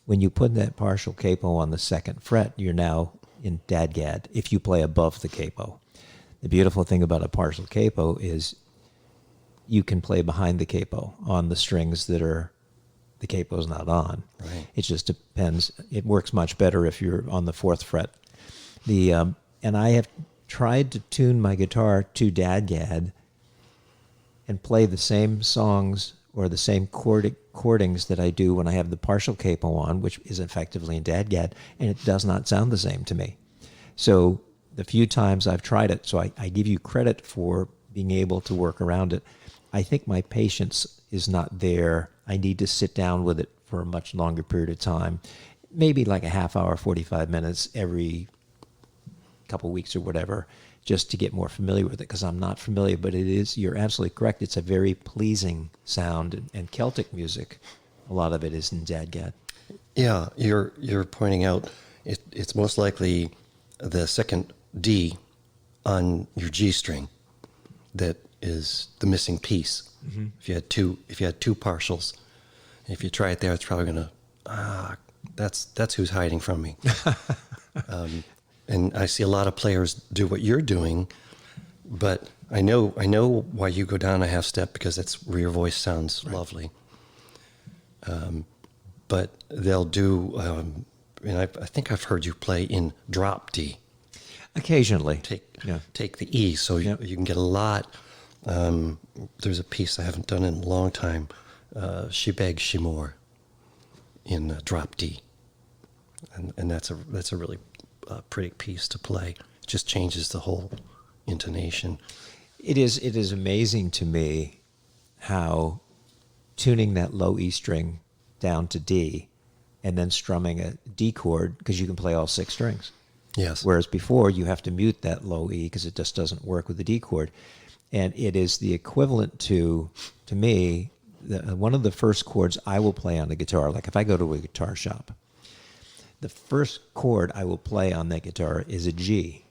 [SPEAKER 1] when you put that partial capo on the 2nd fret, you're now in dadgad if you play above the capo. The beautiful thing about a partial capo is you can play behind the capo on the strings that are the capo's not on.
[SPEAKER 2] Right.
[SPEAKER 1] It just depends. It works much better if you're on the 4th fret. And I have tried to tune my guitar to dadgad and play the same songs or the same chordings that I do when I have the partial capo on, which is effectively in dadgad, and it does not sound the same to me. So the few times I've tried it, so I give you credit for being able to work around it. I think my patience is not there. I need to sit down with it for a much longer period of time, maybe like a half hour, 45 minutes every couple weeks or whatever, just to get more familiar with it, because I'm not familiar. But it is, you're absolutely correct, it's a very pleasing sound, and Celtic music, a lot of it is in dadgad.
[SPEAKER 2] Yeah, you're pointing out it's most likely the 2nd D on your G string that is the missing piece. Mm-hmm. If you had two partials, if you try it there, it's probably gonna that's who's hiding from me. And I see a lot of players do what you're doing, but I know why you go down a half step, because that's where your voice sounds lovely. But they'll do, and I think I've heard you play in drop D.
[SPEAKER 1] Occasionally.
[SPEAKER 2] Take the E, so you can get a lot. There's a piece I haven't done in a long time, She Begs, She More, in drop D. And that's a really pretty piece to play. It just changes the whole intonation. It
[SPEAKER 1] is amazing to me how tuning that low E string down to D and then strumming a D chord, because you can play all 6 strings.
[SPEAKER 2] Yes.
[SPEAKER 1] Whereas before you have to mute that low E because it just doesn't work with the D chord. And it is the equivalent to me, one of the first chords I will play on the guitar. Like if I go to a guitar shop, the first chord I will play on that guitar is a G.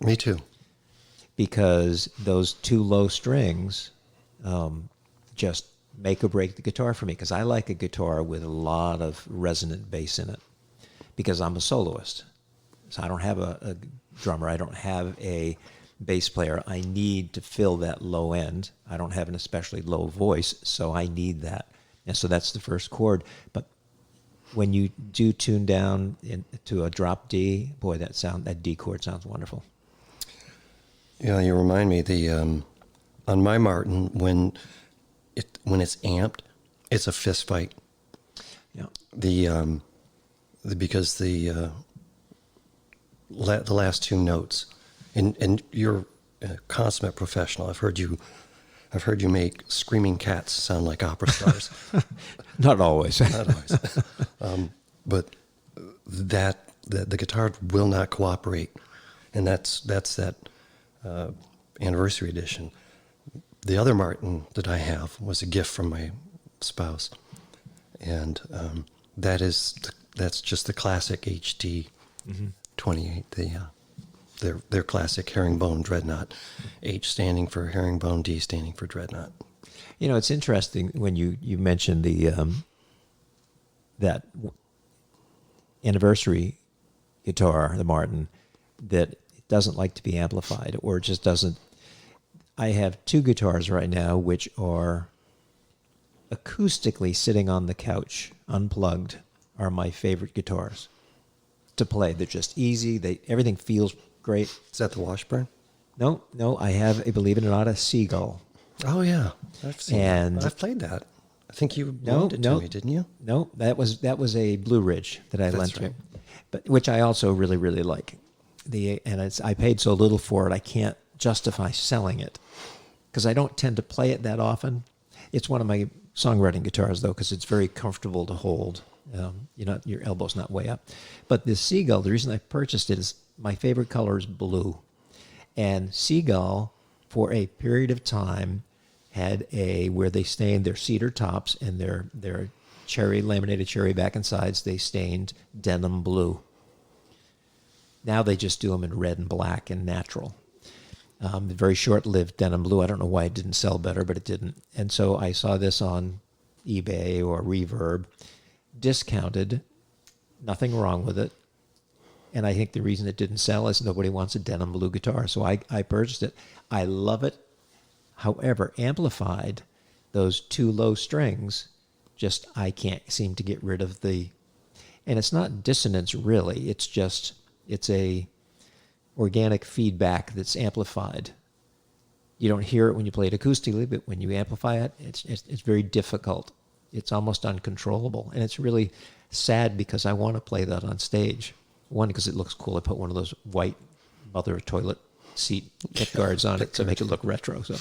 [SPEAKER 2] Me too.
[SPEAKER 1] Because those 2 low strings just make or break the guitar for me. Because I like a guitar with a lot of resonant bass in it. Because I'm a soloist. So I don't have a drummer. I don't have a bass player. I need to fill that low end. I don't have an especially low voice, so I need that. And so that's the first chord. But when you do tune down to a drop D, boy, that D chord sounds wonderful.
[SPEAKER 2] Yeah, you remind me on my Martin, when it's amped, it's a fist fight.
[SPEAKER 1] Yeah.
[SPEAKER 2] Because the last 2 notes, and you're a consummate professional. I've heard you make screaming cats sound like opera stars.
[SPEAKER 1] Not always.
[SPEAKER 2] Not always. But the guitar will not cooperate, and that's that anniversary edition. The other Martin that I have was a gift from my spouse, and that's just the classic HD 28. Their classic herringbone Dreadnought. H standing for herringbone, D standing for Dreadnought.
[SPEAKER 1] You know, it's interesting when you mentioned the that anniversary guitar, the Martin, that it doesn't like to be amplified, or it just doesn't. I have 2 guitars right now which are acoustically sitting on the couch, unplugged, are my favorite guitars to play. They're just easy. Everything feels great.
[SPEAKER 2] Is that the Washburn?
[SPEAKER 1] No, I have a, believe it or not, a Seagull.
[SPEAKER 2] Oh yeah, I've seen.
[SPEAKER 1] And
[SPEAKER 2] I've played that. I think you
[SPEAKER 1] no,
[SPEAKER 2] loaned it
[SPEAKER 1] no,
[SPEAKER 2] to me, didn't you?
[SPEAKER 1] no, that was a Blue Ridge that I lent
[SPEAKER 2] right.
[SPEAKER 1] you, but which I also really really like. I paid so little for it, I can't justify selling it because I don't tend to play it that often. It's one of my songwriting guitars though, because it's very comfortable to hold. Your elbow's not way up. But this Seagull, the reason I purchased it is my favorite color is blue, and Seagull for a period of time had where they stained their cedar tops and their laminated cherry back and sides. They stained denim blue. Now they just do them in red and black and natural. Very short-lived denim blue. I don't know why it didn't sell better, but it didn't. And so I saw this on eBay or Reverb, discounted, nothing wrong with it. And I think the reason it didn't sell is nobody wants a denim blue guitar. So I purchased it. I love it. However, amplified, those two low strings, just I can't seem to get rid of and it's not dissonance really. It's a organic feedback that's amplified. You don't hear it when you play it acoustically, but when you amplify it, it's very difficult. It's almost uncontrollable, and it's really sad because I want to play that on stage. One, because it looks cool. I put one of those white mother toilet seat pick guards on it to make it look retro. So,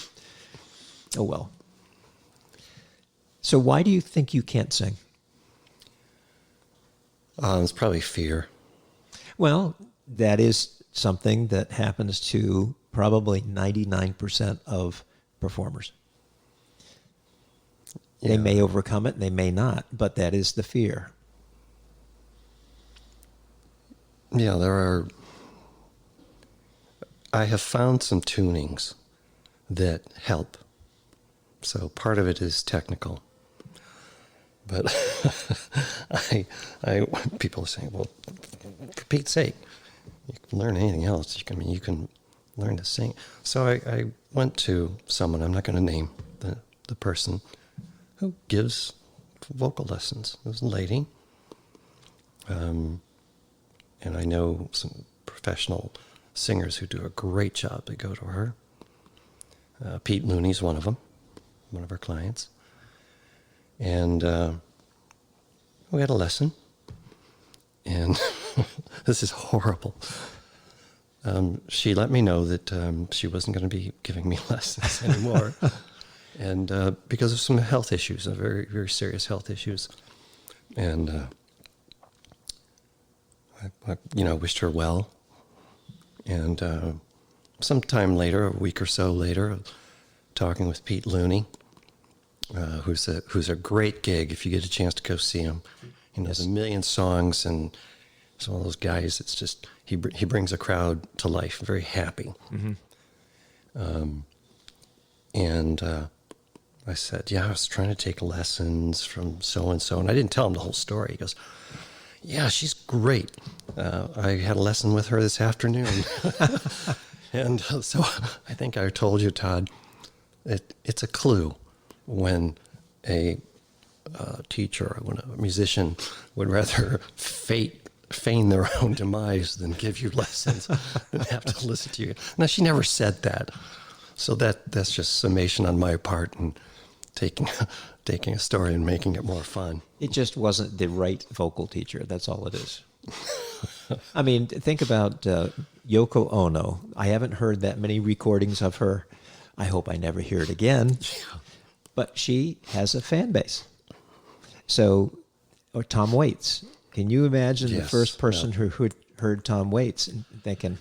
[SPEAKER 1] oh well. So why do you think you can't sing?
[SPEAKER 2] It's probably fear.
[SPEAKER 1] Well, that is something that happens to probably 99% of performers.
[SPEAKER 2] Yeah.
[SPEAKER 1] They may overcome it, they may not, but that is the fear.
[SPEAKER 2] Yeah, I have found some tunings that help. So part of it is technical. But people are saying, well, for Pete's sake, you can learn anything else. You can learn to sing. So I went to someone, I'm not going to name the person, who gives vocal lessons. It was a lady. And I know some professional singers who do a great job. They go to her. Pete Looney's one of them, one of our clients. And we had a lesson. And this is horrible. She let me know that she wasn't going to be giving me lessons anymore. And because of some health issues, very, very serious health issues. And I wished her well. And sometime later, a week or so later, talking with Pete Looney, who's a great gig if you get a chance to go see him. He knows a million songs, and he's one of those guys. It's just he brings a crowd to life, very happy. Mm-hmm. And I said, I was trying to take lessons from so and so, and I didn't tell him the whole story. He goes, "Yeah, she's great. I had a lesson with her this afternoon." And so I think I told you, Todd, it's a clue when a teacher, when a musician would rather feign their own demise than give you lessons and have to listen to you. Now, she never said that. So that's just summation on my part and taking a story and making it more fun.
[SPEAKER 1] It just wasn't the right vocal teacher. That's all it is. I mean, think about Yoko Ono. I haven't heard that many recordings of her. I hope I never hear it again. But she has a fan base. So, or Tom Waits. Can you imagine the first person who heard Tom Waits and thinking,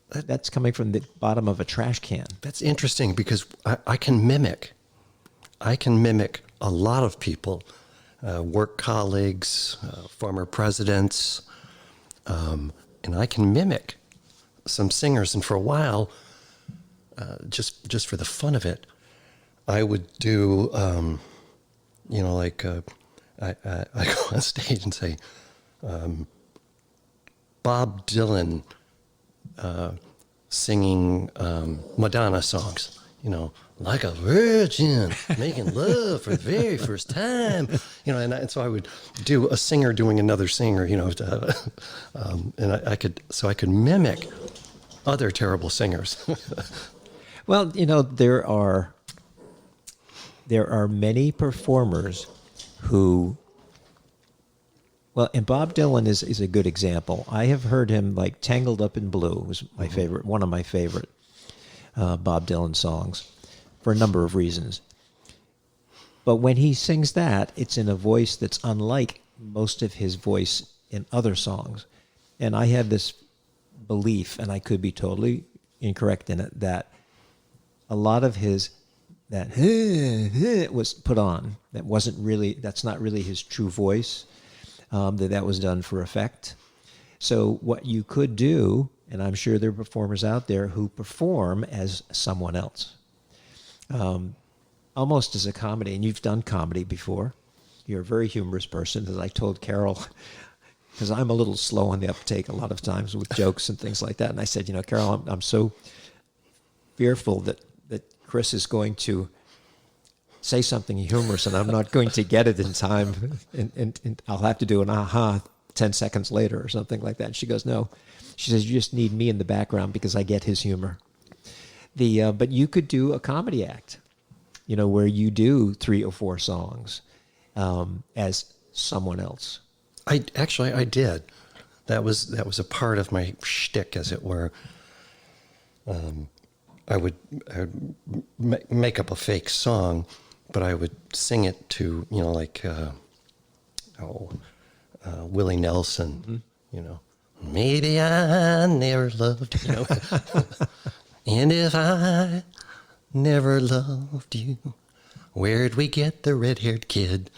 [SPEAKER 1] that's coming from the bottom of a trash can?
[SPEAKER 2] That's interesting because I can mimic. I can mimic a lot of people, work colleagues, former presidents, and I can mimic some singers. And for a while, just for the fun of it, I would do, I go on stage and say, Bob Dylan singing Madonna songs, like a virgin making love for the very first time, and so I would do a singer doing another singer, and I could mimic other terrible singers.
[SPEAKER 1] Well, there are many performers who, well, and Bob Dylan is a good example. I have heard him, like Tangled Up in Blue was my favorite, one of my favorite Bob Dylan songs for a number of reasons. But when he sings that, it's in a voice that's unlike most of his voice in other songs. And I have this belief, and I could be totally incorrect in it, that a lot of his, that was put on. That's not really his true voice, that was done for effect. So what you could do, and I'm sure there are performers out there who perform as someone else, almost as a comedy. And you've done comedy before. You're a very humorous person, as I told Carol, because I'm a little slow on the uptake a lot of times with jokes and things like that. And I said, Carol, I'm so fearful that Chris is going to say something humorous and I'm not going to get it in time, and I'll have to do an aha 10 seconds later or something like that. And she goes, no. She says, you just need me in the background because I get his humor. But you could do a comedy act, where you do 3 or 4 songs as someone else.
[SPEAKER 2] I did. That was a part of my shtick, as it were. I would make up a fake song, but I would sing it to, Willie Nelson, Maybe I never loved you, and if I never loved you, where'd we get the red-haired kid?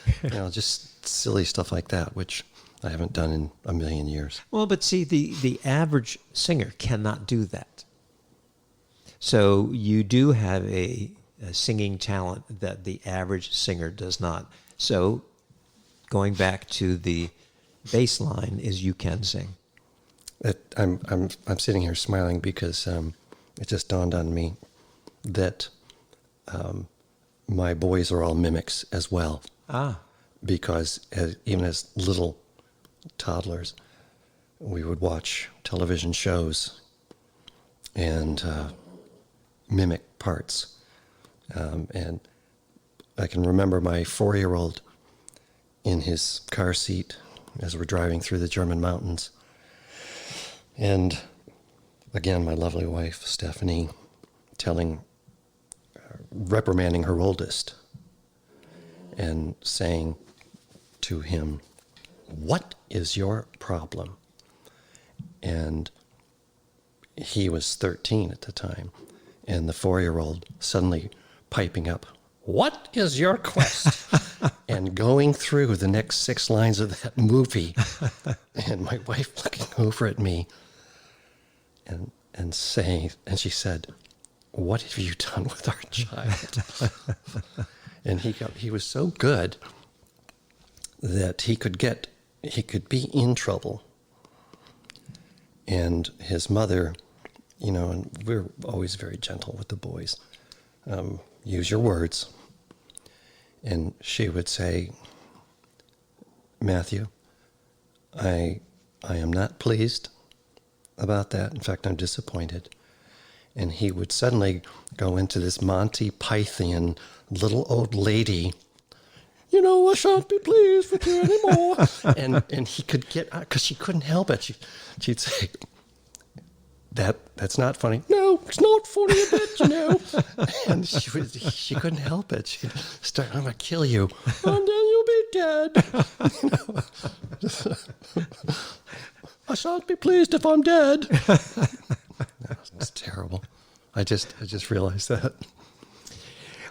[SPEAKER 2] Just silly stuff like that, which I haven't done in a million years.
[SPEAKER 1] Well, but see, the average singer cannot do that. So you do have a singing talent that the average singer does not. So going back to the baseline is you can sing.
[SPEAKER 2] I'm sitting here smiling because it just dawned on me that my boys are all mimics as well. Because even as little toddlers, we would watch television shows and mimic parts. And I can remember my 4-year-old in his car seat as we're driving through the German mountains. And again, my lovely wife, Stephanie, reprimanding her oldest and saying to him, "What is your problem?" And he was 13 at the time. And the 4-year-old suddenly piping up, "What is your quest?" and going through the next 6 lines of that movie. And my wife looking over at me and saying, and she said, "What have you done with our child?" And he was so good that he could be in trouble. And his mother, and we're always very gentle with the boys, use your words. And she would say, "Matthew, I am not pleased about that. In fact, I'm disappointed." And he would suddenly go into this Monty Python little old lady, "I shan't be pleased with you anymore." and he could get, because she couldn't help it. She'd say, That's not funny. "No, it's not funny a bit, And she couldn't help it. She'd start, "I'm going to kill you. And then you'll be dead." "I shan't be pleased if I'm dead." It's terrible. I just realized that.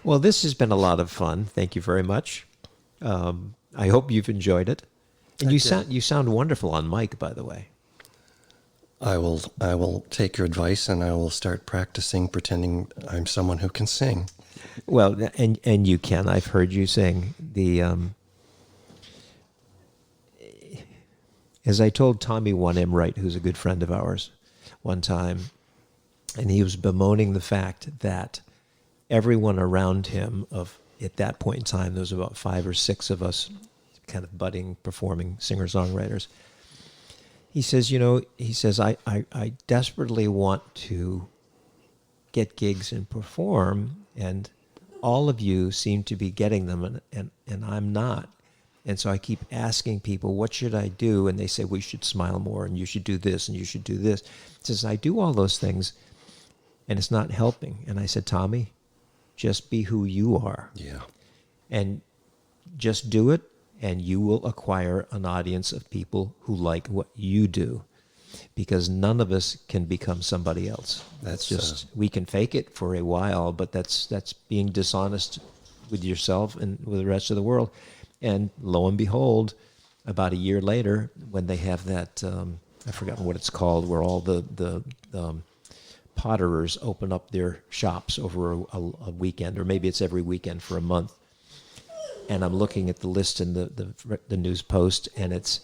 [SPEAKER 1] Well, this has been a lot of fun. Thank you very much. I hope you've enjoyed it. And you sound wonderful on mic, by the way.
[SPEAKER 2] I will take your advice, and I will start practicing pretending I'm someone who can sing.
[SPEAKER 1] Well, and you can. I've heard you sing. As I told Tommy 1M Wright, who's a good friend of ours, one time, and he was bemoaning the fact that everyone around him at that point in time, there was about 5 or 6 of us, kind of budding, performing singer-songwriters. He says, I desperately want to get gigs and perform, and all of you seem to be getting them, and I'm not. And so I keep asking people, what should I do? And they say, we should smile more, and you should do this, and you should do this. He says, I do all those things, and it's not helping. And I said, Tommy, just be who you are.
[SPEAKER 2] Yeah.
[SPEAKER 1] And just do it, and you will acquire an audience of people who like what you do. Because none of us can become somebody else.
[SPEAKER 2] That's
[SPEAKER 1] just, we can fake it for a while, but that's being dishonest with yourself and with the rest of the world. And lo and behold, about a year later, when they have that, I've forgotten what it's called, where all the potterers open up their shops over a weekend, or maybe it's every weekend for a month. And I'm looking at the list in the news post, and it's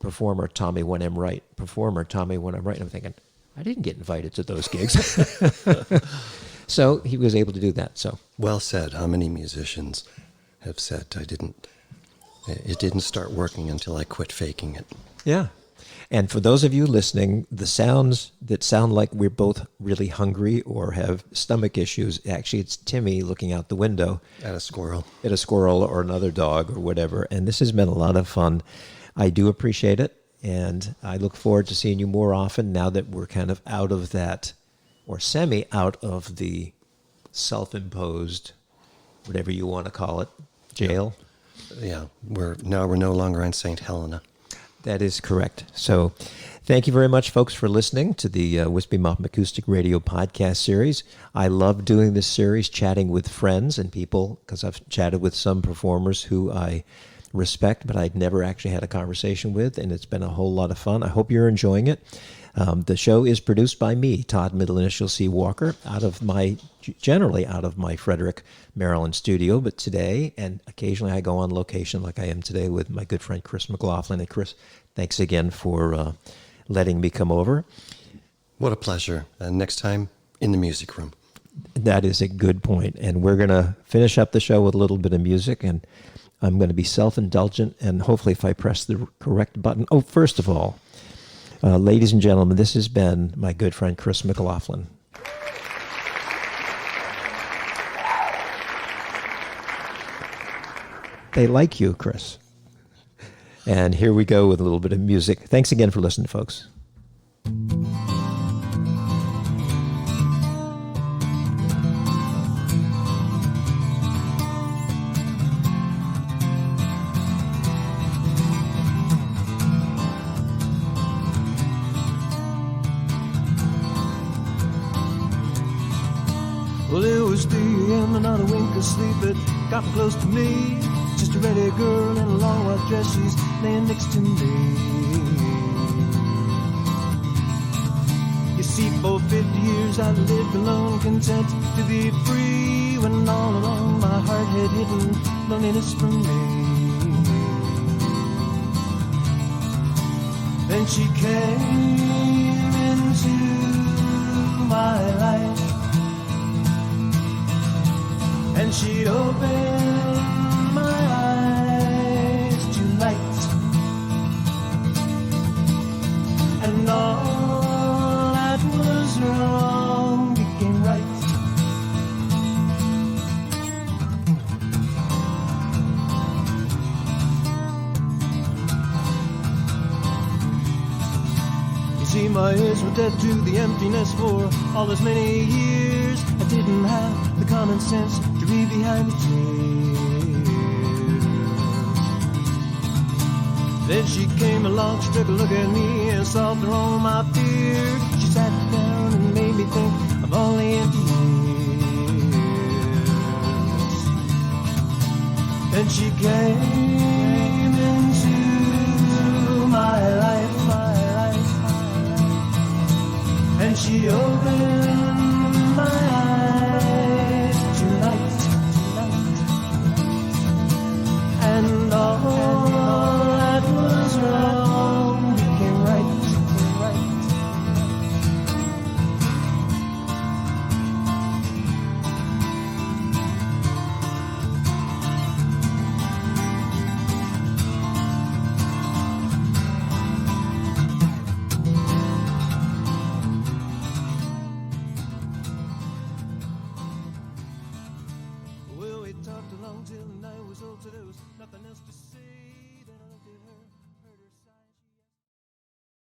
[SPEAKER 1] performer Tommy when I'm right, performer Tommy when I'm right. And I'm thinking, I didn't get invited to those gigs. So he was able to do that. So
[SPEAKER 2] well said. How many musicians have said it didn't start working until I quit faking it.
[SPEAKER 1] Yeah. And for those of you listening, the sounds that sound like we're both really hungry or have stomach issues, actually it's Timmy looking out the window.
[SPEAKER 2] At a squirrel
[SPEAKER 1] or another dog or whatever. And this has been a lot of fun. I do appreciate it. And I look forward to seeing you more often now that we're kind of out of that, or semi out of the self-imposed, whatever you want to call it, jail.
[SPEAKER 2] Yeah, we're no longer in St. Helena.
[SPEAKER 1] That is correct. So thank you very much, folks, for listening to the Wispy Mountain Acoustic Radio podcast series. I love doing this series, chatting with friends and people, because I've chatted with some performers who I respect, but I'd never actually had a conversation with, and it's been a whole lot of fun. I hope you're enjoying it. The show is produced by me, Todd Middle Initial C. Walker, generally out of my Frederick, Maryland studio, but today, and occasionally I go on location like I am today with my good friend Chris McLaughlin. And Chris, thanks again for letting me come over.
[SPEAKER 2] What a pleasure. Next time, in the music room.
[SPEAKER 1] That is a good point. And we're going to finish up the show with a little bit of music, and I'm going to be self-indulgent, and hopefully if I press the correct button. Oh, first of all, ladies and gentlemen, this has been my good friend Chris McLaughlin. They like you, Chris. And here we go with a little bit of music. Thanks again for listening, folks.
[SPEAKER 4] Well, it was 3 a.m. and not a wink of sleep. It got close to me. Just a ready girl in a long white dress. She's laying next to me. You see, for 50 years I lived alone, content to be free. When all along my heart had hidden loneliness from me. Then she came into my life, and she opened my eyes to light, and all that was wrong became right. You see, my ears were dead to the emptiness for all those many years. I didn't have the common sense to read behind the tears. Then she came along, she took a look at me and solved her all my fears. She sat down and made me think of all the empty years. Then she came into my life, and she opened my eyes